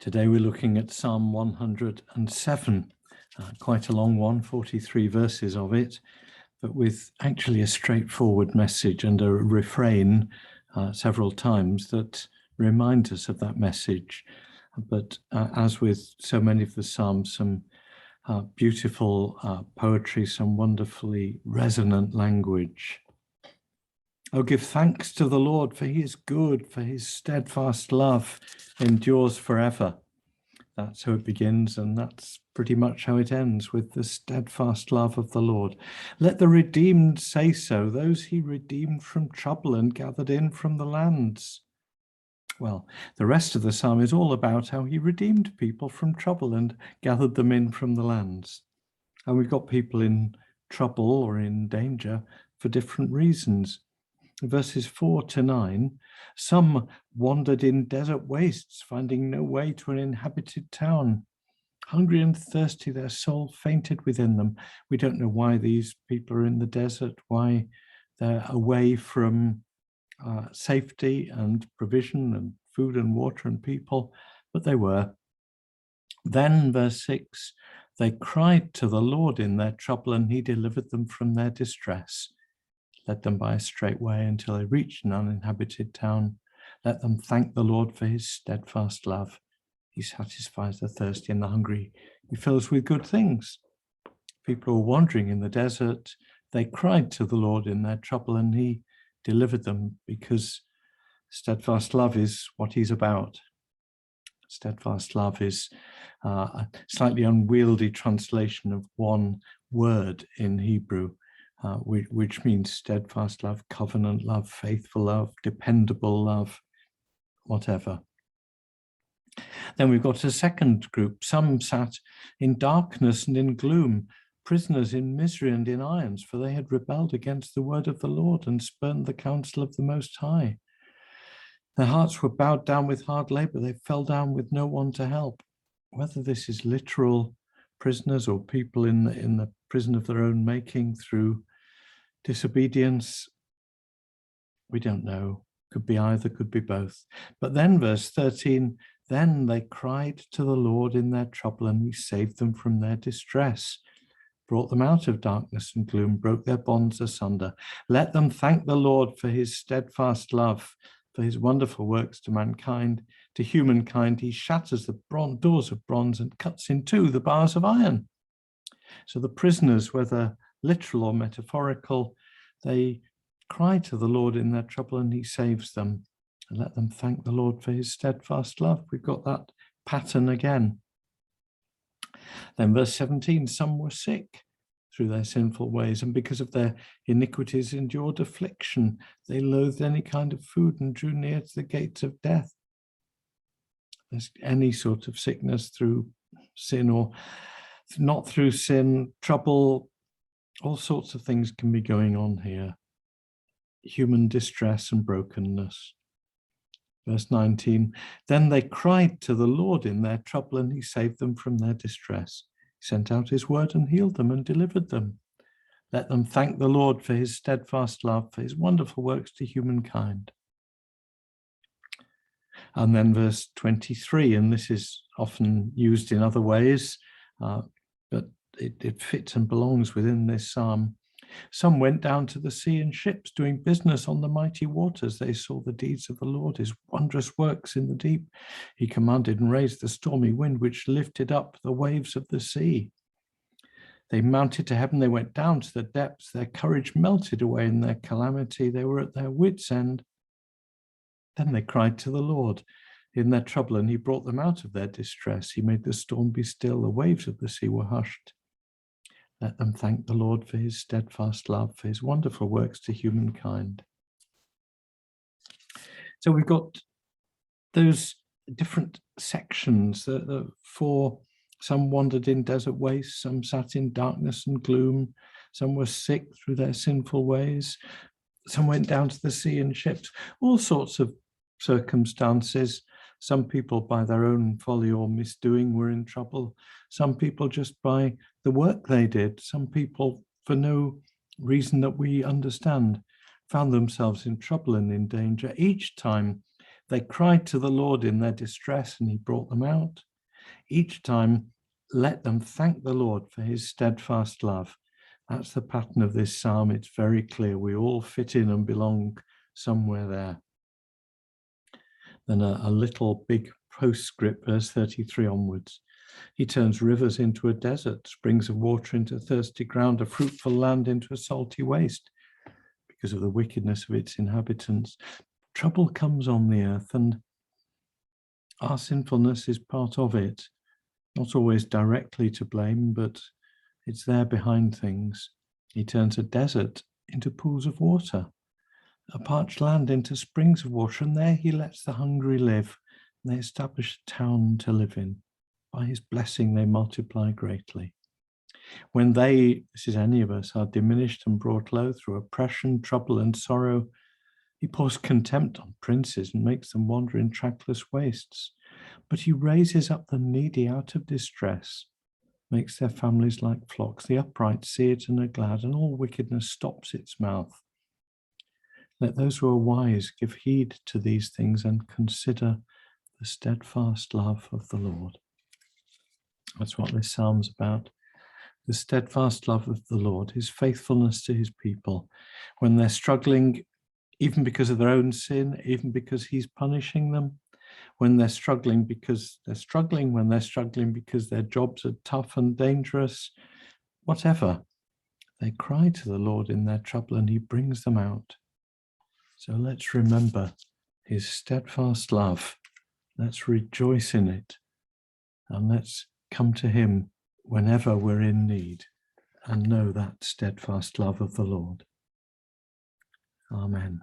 Today we're looking at Psalm 107, quite a long one, 43 verses of it, but with actually a straightforward message and a refrain several times that remind us of that message. But as with so many of the Psalms, some beautiful poetry, some wonderfully resonant language. Oh, give thanks to the Lord, for he is good, for his steadfast love endures forever. That's how it begins, and that's pretty much how it ends, with the steadfast love of the Lord. Let the redeemed say so, those he redeemed from trouble and gathered in from the lands. Well, the rest of the psalm is all about how he redeemed people from trouble and gathered them in from the lands. And we've got people in trouble or in danger for different reasons. Verses 4 to 9, some wandered in desert wastes, finding no way to an inhabited town. Hungry and thirsty, their soul fainted within them. We don't know why these people are in the desert, why they're away from safety and provision and food and water and people, but they were. Then, verse 6, they cried to the Lord in their trouble, and he delivered them from their distress. Led them by a straight way until they reached an uninhabited town. Let them thank the Lord for his steadfast love. He satisfies the thirsty and the hungry. He fills with good things. People were wandering in the desert. They cried to the Lord in their trouble, and he delivered them, because steadfast love is what he's about. Steadfast love is a slightly unwieldy translation of one word in Hebrew, which means steadfast love, covenant love, faithful love, dependable love, whatever. Then we've got a second group. Some sat in darkness and in gloom, prisoners in misery and in irons, for they had rebelled against the word of the Lord and spurned the counsel of the Most High. Their hearts were bowed down with hard labor. They fell down with no one to help. Whether this is literal prisoners or people in the prison of their own making through disobedience, we don't know. Could be either, could be both. But then verse 13, then they cried to the Lord in their trouble, and he saved them from their distress, brought them out of darkness and gloom, broke their bonds asunder. Let them thank the Lord for his steadfast love, for his wonderful works to mankind. To humankind, he shatters the doors of bronze and cuts in two the bars of iron. So the prisoners, whether literal or metaphorical, they cry to the Lord in their trouble, and he saves them. And let them thank the Lord for his steadfast love. We've got that pattern again. Then verse 17, some were sick through their sinful ways, and because of their iniquities endured affliction. They loathed any kind of food and drew near to the gates of death. There's any sort of sickness through sin or not through sin, trouble, all sorts of things can be going on here. Human distress and brokenness. Verse 19, then they cried to the Lord in their trouble, and he saved them from their distress. He sent out his word and healed them and delivered them. Let them thank the Lord for his steadfast love, for his wonderful works to humankind. And then verse 23, and this is often used in other ways, but it fits and belongs within this psalm. Some went down to the sea in ships, doing business on the mighty waters. They saw the deeds of the Lord, his wondrous works in the deep. He commanded and raised the stormy wind, which lifted up the waves of the sea. They mounted to heaven, they went down to the depths. Their courage melted away in their calamity. They were at their wits' end. Then they cried to the Lord in their trouble, and he brought them out of their distress. He made the storm be still. The waves of the sea were hushed. Let them thank the Lord for his steadfast love, for his wonderful works to humankind. So we've got those different sections. The four, some wandered in desert wastes, some sat in darkness and gloom, some were sick through their sinful ways, some went down to the sea in ships, all sorts of circumstances. Some people by their own folly or misdoing were in trouble. Some people just by the work they did. Some people for no reason that we understand found themselves in trouble and in danger. Each time They cried to the Lord in their distress, and he brought them out. Each time, let them thank the Lord for his steadfast love. That's the pattern of this psalm. It's very clear. We all fit in and belong somewhere there. Then a little big postscript, verse 33 onwards. He turns rivers into a desert, springs of water into thirsty ground, a fruitful land into a salty waste, because of the wickedness of its inhabitants. Trouble comes on the earth, and our sinfulness is part of it. Not always directly to blame, but it's there behind things. He turns a desert into pools of water, a parched land into springs of water, and there he lets the hungry live. And they establish a town to live in. By his blessing, they multiply greatly. When they, this is any of us, are diminished and brought low through oppression, trouble, and sorrow, he pours contempt on princes and makes them wander in trackless wastes. But he raises up the needy out of distress, makes their families like flocks. The upright see it and are glad, and all wickedness stops its mouth. Let those who are wise give heed to these things and consider the steadfast love of the Lord. That's what this psalm's about. The steadfast love of the Lord, his faithfulness to his people. When they're struggling, even because of their own sin, even because he's punishing them, when they're struggling because they're struggling, when they're struggling because their jobs are tough and dangerous, whatever, they cry to the Lord in their trouble and he brings them out. So let's remember his steadfast love. Let's rejoice in it, and let's come to him whenever we're in need and know that steadfast love of the Lord. Amen.